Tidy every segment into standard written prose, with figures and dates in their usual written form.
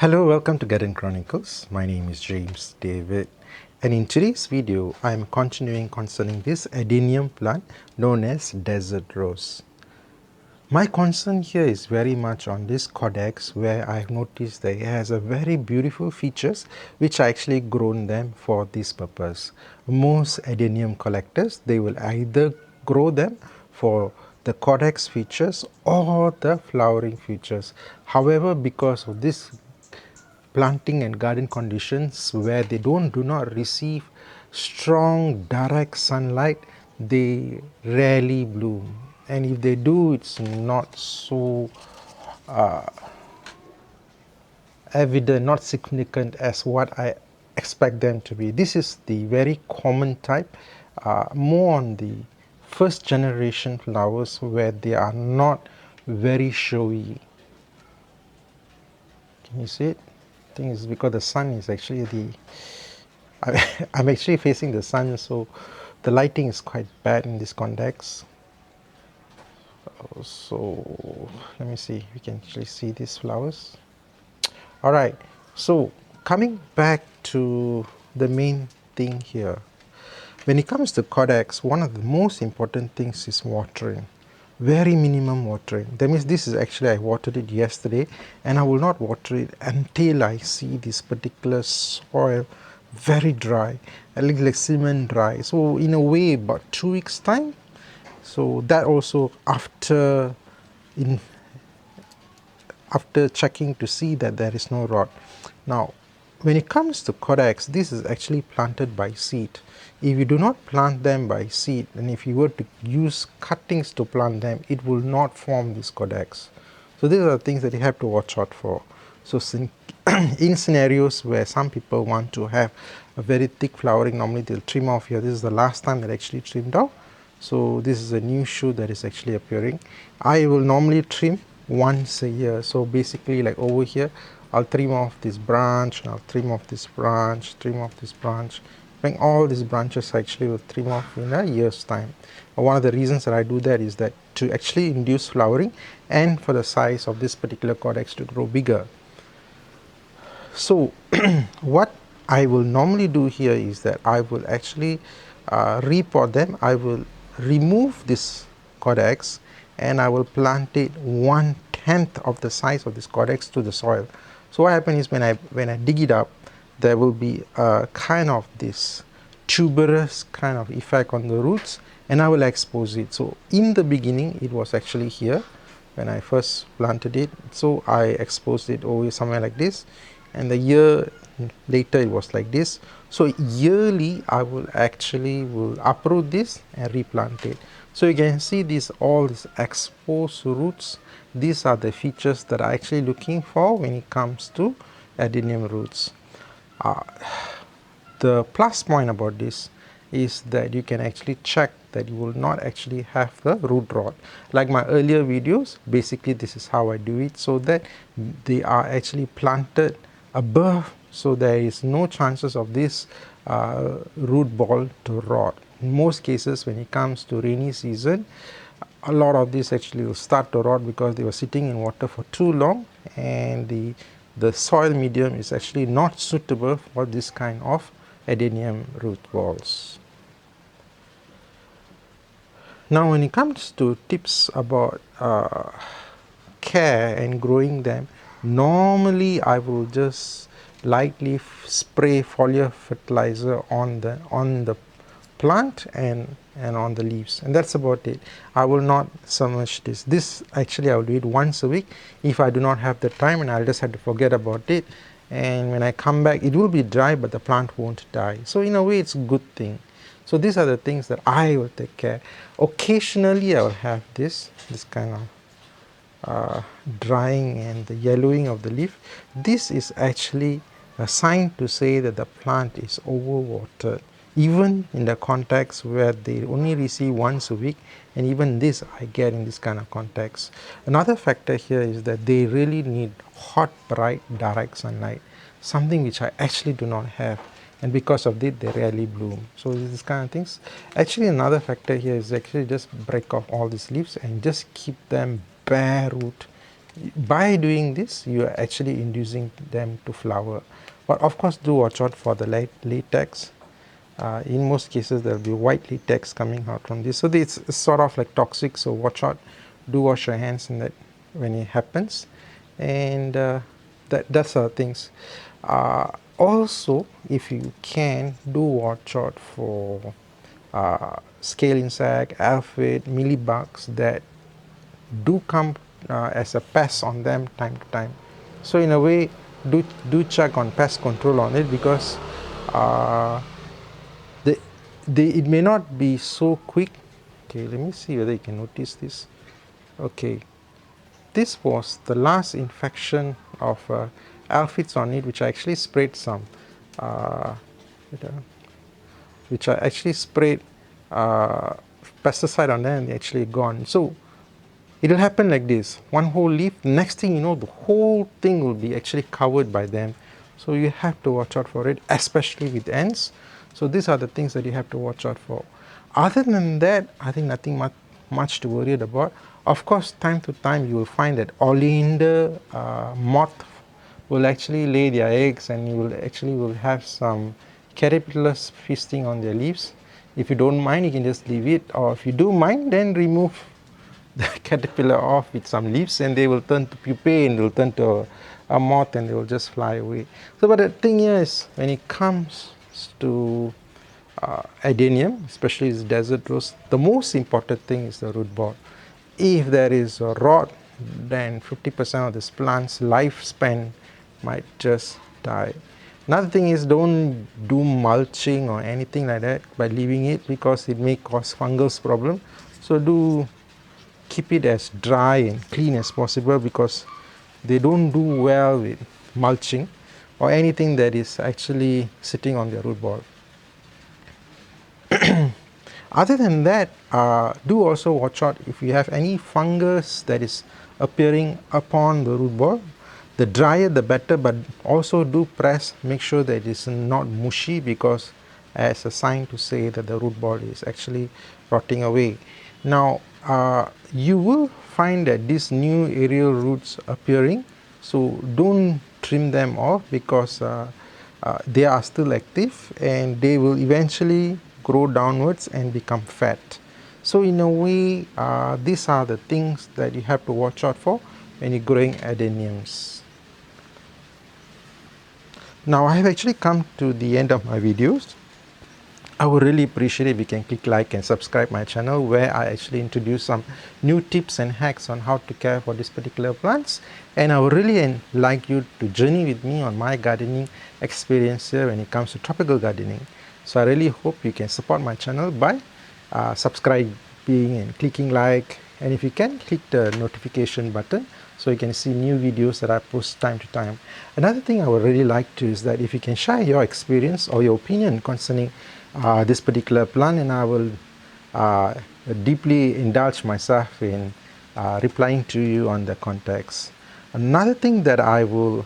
Hello, welcome to Garden Chronicles. My name is James David, and in today's video I am continuing concerning this Adenium plant known as desert rose. My concern here is very much on this Caudex, where I have noticed that it has a very beautiful features which I actually grown them for this purpose. Most Adenium collectors, they will either grow them for the Caudex features or the flowering features. However, because of this planting and garden conditions where they do not receive strong direct sunlight, they rarely bloom, and if they do, it's not so evident, not significant as what I expect them to be. This is the very common type, more on the first generation flowers where they are not very showy. Can you see it? I think it's because the sun is actually I'm actually facing the sun, so the lighting is quite bad in this context. So let me see, we can actually see these flowers. Alright, so coming back to the main thing here. When it comes to Caudex, one of the most important things is watering. Very minimum watering. That means this is actually, I watered it yesterday, and I will not water it until I see this particular soil very dry, a little like cement dry. So in a way, about 2 weeks time. So that also after checking to see that there is no rot. Now, when it comes to Caudex, this is actually planted by seed. If you do not plant them by seed, and if you were to use cuttings to plant them, it will not form this Caudex. So these are the things that you have to watch out for. So in scenarios where some people want to have a very thick flowering, normally they'll trim off here. This is the last time that I actually trimmed off. So this is a new shoot that is actually appearing. I will normally trim once a year. So basically, like over here, I'll trim off this branch, and I'll trim off this branch, trim off this branch. Bring all these branches actually will trim off in a year's time. One of the reasons that I do that is that to actually induce flowering and for the size of this particular Caudex to grow bigger. So what I will normally do here is that I will actually repot them. I will remove this Caudex and I will plant it 1/10 of the size of this Caudex to the soil. So what happens is when I dig it up, there will be a kind of this tuberous kind of effect on the roots, and I will expose it. So in the beginning it was actually here when I first planted it, so I exposed it over somewhere like this, and the year later it was like this. So yearly I will uproot this and replant it. So you can see all these exposed roots. These are the features that I'm actually looking for when it comes to Adenium roots. The plus point about this is that you can actually check that you will not actually have the root rot. Like my earlier videos, basically this is how I do it, so that they are actually planted above, so there is no chances of this root ball to rot. In most cases, when it comes to rainy season, a lot of this actually will start to rot because they were sitting in water for too long, and the soil medium is actually not suitable for this kind of Adenium root balls. Now when it comes to tips about care and growing them, normally I will just lightly spray foliar fertilizer on the plant and on the leaves, and that's about it. I will not submerge this actually I will do it once a week if I do not have the time, and I'll just have to forget about it, and when I come back it will be dry but the plant won't die. So in a way it's a good thing. So these are the things that I will take care. Occasionally I will have this kind of drying and the yellowing of the leaf. This is actually a sign to say that the plant is overwatered, even in the context where they only receive once a week, and even this I get in this kind of context. Another factor here is that they really need hot, bright, direct sunlight, something which I actually do not have, and because of it they rarely bloom. So these kind of things. Actually another factor here is actually just break off all these leaves and just keep them bare root by doing this, you are actually inducing them to flower. But of course, do watch out for the latex. In most cases, there will be white latex coming out from this. So it's sort of like toxic. So watch out. Do wash your hands in that when it happens, and that's our things. Also, if you can, do watch out for scale insect, aphid, mealybugs that do come as a pest on them time to time. So in a way, do check on pest control on it, because uh, it may not be so quick. Okay, let me see whether you can notice this. Okay, this was the last infection of aphids on it, which I actually sprayed some. Uh, which I actually sprayed pesticide on them, and they actually gone. So it will happen like this, one whole leaf, next thing you know, the whole thing will be actually covered by them. So you have to watch out for it, especially with ants. So these are the things that you have to watch out for. Other than that, I think nothing much to worry about. Of course, time to time you will find that oleander moth will actually lay their eggs, and you will have some caterpillars feasting on their leaves. If you don't mind, you can just leave it, or if you do mind, then remove the caterpillar off with some leaves, and they will turn to pupae, and they will turn to a moth, and they will just fly away. So, but the thing here is, when it comes to Adenium, especially its desert rose, the most important thing is the root ball. If there is a rot, then 50% of this plant's lifespan might just die. Another thing is, don't do mulching or anything like that by leaving it, because it may cause fungal problem. So do keep it as dry and clean as possible, because they don't do well with mulching or anything that is actually sitting on their root ball. Other than that, do also watch out if you have any fungus that is appearing upon the root ball. The drier the better, but also do press, make sure that it is not mushy, because as a sign to say that the root ball is actually rotting away. Now, you will find that these new aerial roots appearing, so don't trim them off, because they are still active, and they will eventually grow downwards and become fat. So in a way, these are the things that you have to watch out for when you're growing adeniums. Now I have actually come to the end of my videos. I would really appreciate if you can click like and subscribe my channel, where I actually introduce some new tips and hacks on how to care for these particular plants. And I would really like you to journey with me on my gardening experience here when it comes to tropical gardening. So I really hope you can support my channel by subscribing and clicking like, and if you can, click the notification button so you can see new videos that I post time to time. Another thing I would really like to is that if you can share your experience or your opinion concerning this particular plant, and I will deeply indulge myself in replying to you on the context. Another thing that I will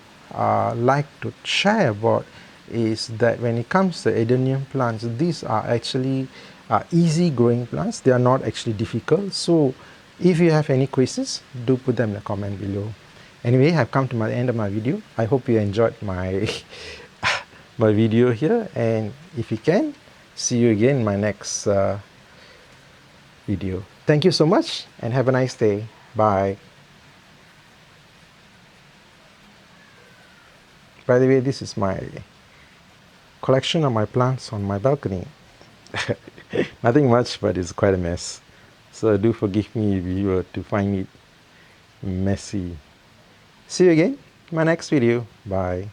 like to share about is that when it comes to Adenium plants, these are actually easy growing plants. They are not actually difficult. So if you have any questions, do put them in the comment below. Anyway, I've come to the end of my video. I hope you enjoyed my my video here, and if you can, see you again in my next video. Thank you so much, and have a nice day. Bye. By the way, this is my collection of my plants on my balcony. Nothing much, but it's quite a mess. So do forgive me if you were to find it messy. See you again in my next video. Bye.